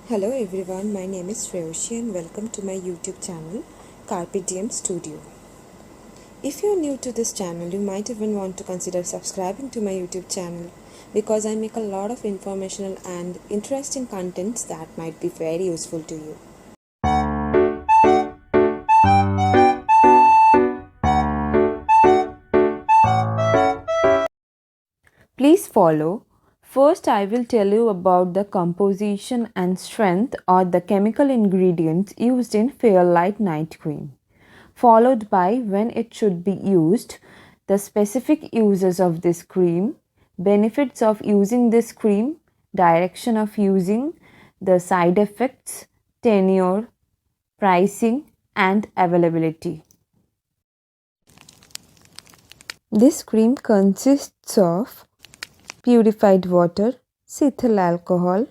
Hello everyone, my name is Shreyoshi and welcome to my YouTube channel Carpe Diem Studio. If you're new to this channel, you might even want to consider subscribing to my YouTube channel because I make a lot of informational and interesting contents that might be very useful to you. Please follow. First, I will tell you about the composition and strength or the chemical ingredients used in FAIRLITE Night Cream, followed by when it should be used, the specific uses of this cream, benefits of using this cream, direction of using, the side effects, tenure, pricing, and availability. This cream consists of purified water, cetyl alcohol,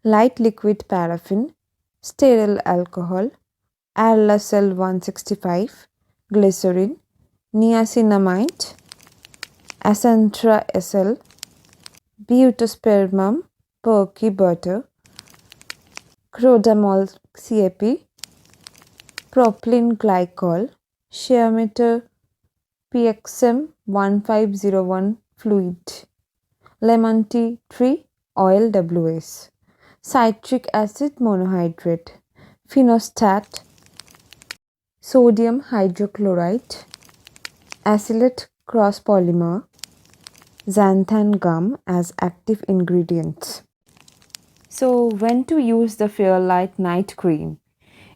light liquid paraffin, sterile alcohol, aerosol 165, glycerin, niacinamide, acentra-SL, butospermum, perky butter, crodamol CAP, propylene glycol, shearmeter PXM 1501 fluid, lemon tea tree oil WS, citric acid monohydrate, phenostat, sodium hydrochloride, acylate cross polymer, xanthan gum as active ingredients. So, when to use the FAIRLITE Night Cream?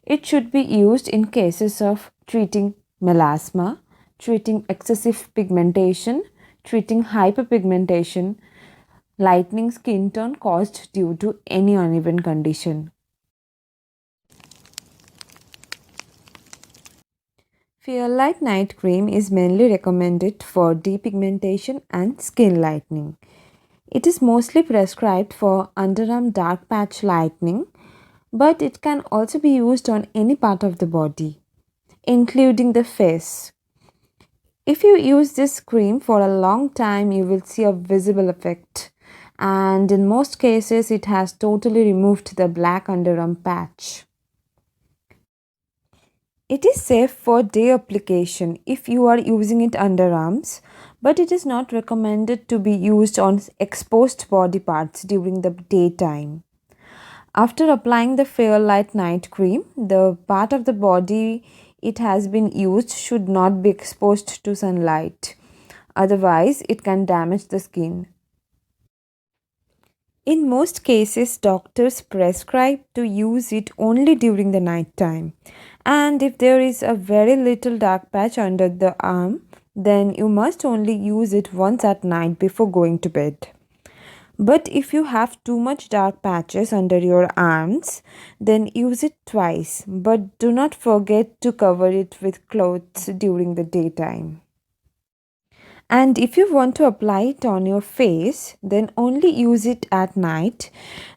It should be used in cases of treating melasma, treating excessive pigmentation, treating hyperpigmentation, lightening skin tone caused due to any uneven condition. FAIRLITE Night Cream is mainly recommended for depigmentation and skin lightening. It is mostly prescribed for underarm dark patch lightening, but it can also be used on any part of the body, including the face. If you use this cream for a long time, you will see a visible effect, and in most cases, it has totally removed the black underarm patch. It is safe for day application if you are using it underarms, but it is not recommended to be used on exposed body parts during the daytime. After applying the FAIRLITE Night Cream, the part of the body it has been used should not be exposed to sunlight. Otherwise, it can damage the skin. In most cases, doctors prescribe to use it only during the night time. And if there is a very little dark patch under the arm, then you must only use it once at night before going to bed. But if you have too much dark patches under your arms, then use it twice. But do not forget to cover it with clothes during the daytime. And if you want to apply it on your face, then only use it at night.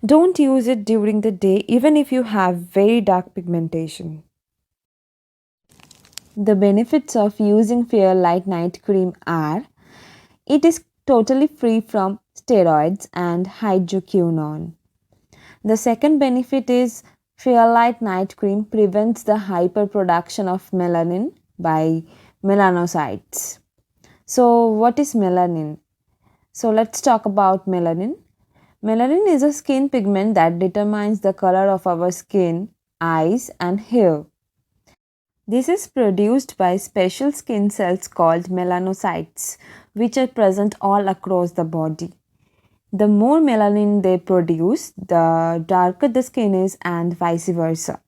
Don't use it during the day, even if you have very dark pigmentation. The benefits of using FAIRLITE Night Cream are: it is totally free from steroids and hydroquinone. The second benefit is FAIRLITE Night Cream prevents the hyperproduction of melanin by melanocytes. So, what is melanin? So, let's talk about melanin. Melanin is a skin pigment that determines the color of our skin, eyes, and hair. This is produced by special skin cells called melanocytes, which are present all across the body. The more melanin they produce, the darker the skin is, and vice versa.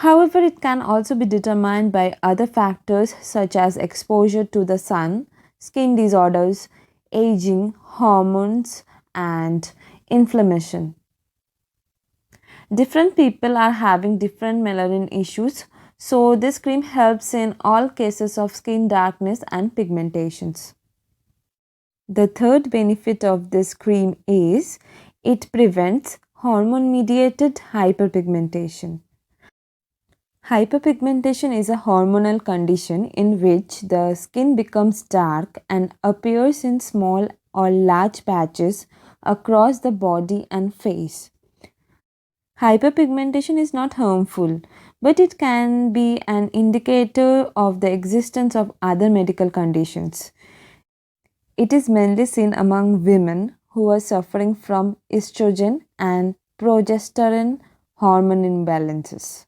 However, it can also be determined by other factors such as exposure to the sun, skin disorders, aging, hormones, and inflammation. Different people are having different melanin issues, so this cream helps in all cases of skin darkness and pigmentations. The third benefit of this cream is it prevents hormone mediated hyperpigmentation. Hyperpigmentation is a hormonal condition in which the skin becomes dark and appears in small or large patches across the body and face. Hyperpigmentation is not harmful, but it can be an indicator of the existence of other medical conditions. It is mainly seen among women who are suffering from estrogen and progesterone hormone imbalances.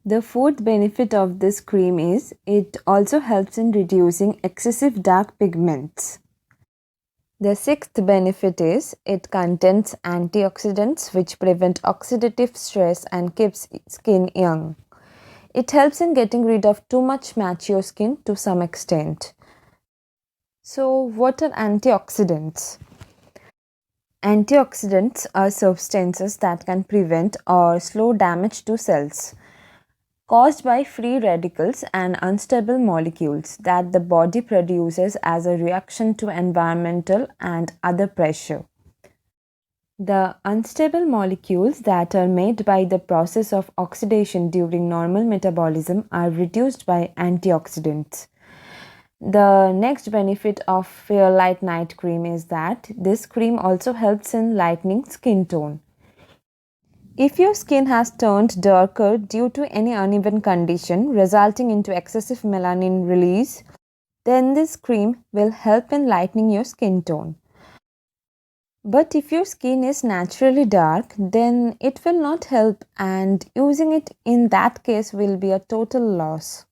The fourth benefit of this cream is it also helps in reducing excessive dark pigments. The sixth benefit is it contains antioxidants which prevent oxidative stress and keeps skin young. It helps in getting rid of too much mature skin to some extent. So, what are antioxidants? Antioxidants are substances that can prevent or slow damage to cells caused by free radicals and unstable molecules that the body produces as a reaction to environmental and other pressure. The unstable molecules that are made by the process of oxidation during normal metabolism are reduced by antioxidants. The next benefit of FAIRLITE Night Cream is that this cream also helps in lightening skin tone. If your skin has turned darker due to any uneven condition resulting into excessive melanin release, then this cream will help in lightening your skin tone. But if your skin is naturally dark, then it will not help, and using it in that case will be a total loss.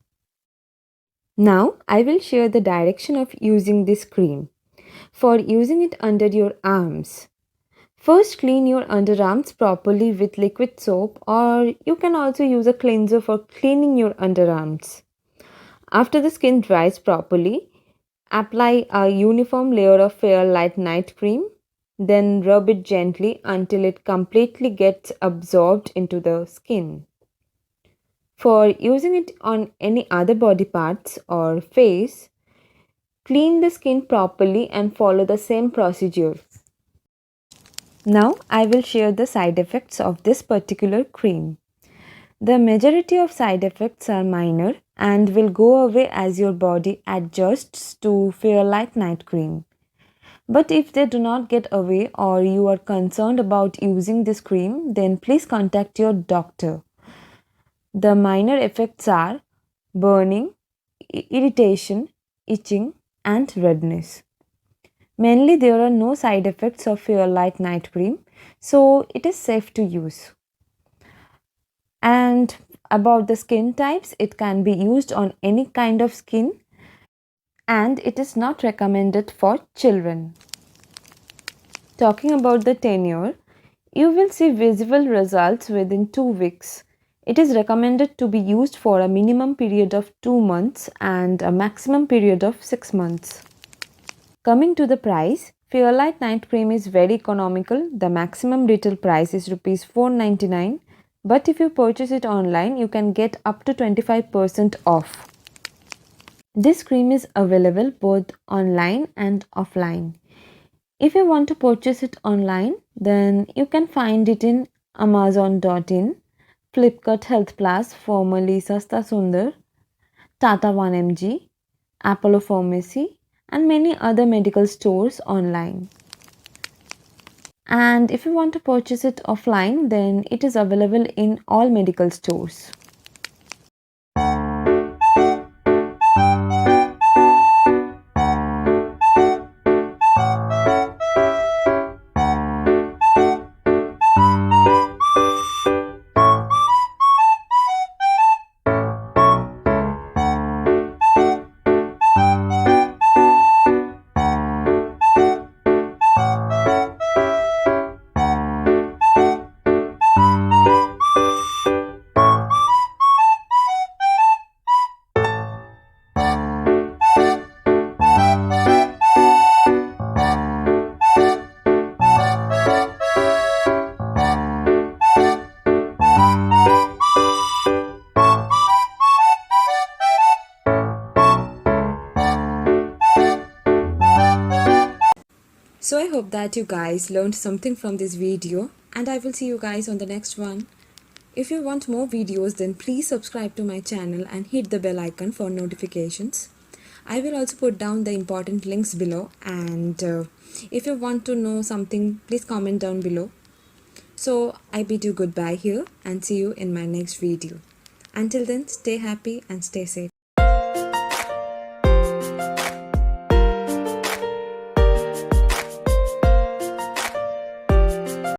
Now I will share the direction of using this cream. For using it under your arms, first clean your underarms properly with liquid soap, or you can also use a cleanser for cleaning your underarms. After the skin dries properly, apply a uniform layer of FAIRLITE Night Cream. Then rub it gently until it completely gets absorbed into the skin. For using it on any other body parts or face, clean the skin properly and follow the same procedure. Now I will share the side effects of this particular cream. The majority of side effects are minor and will go away as your body adjusts to FAIRLITE Night Cream. But if they do not get away or you are concerned about using this cream, then please contact your doctor. The minor effects are burning, irritation, itching, and redness. Mainly, there are no side effects of FAIRLITE Night Cream, so it is safe to use. And about the skin types, it can be used on any kind of skin, and it is not recommended for children. Talking about the tenure, you will see visible results within 2 weeks. It is recommended to be used for a minimum period of 2 months and a maximum period of 6 months. Coming to the price, FAIRLITE Night Cream is very economical. The maximum retail price is Rs 499, but if you purchase it online, you can get up to 25% off. This cream is available both online and offline. If you want to purchase it online, then you can find it in Amazon.in, Flipkart Health Plus, formerly Sasta Sundar, Tata 1mg, Apollo Pharmacy, and many other medical stores online. And if you want to purchase it offline, then it is available in all medical stores. So I hope that you guys learned something from this video, and I will see you guys on the next one. If you want more videos, then please subscribe to my channel and hit the bell icon for notifications. I will also put down the important links below, and if you want to know something, please comment down below. So I bid you goodbye here and see you in my next video. Until then, stay happy and stay safe.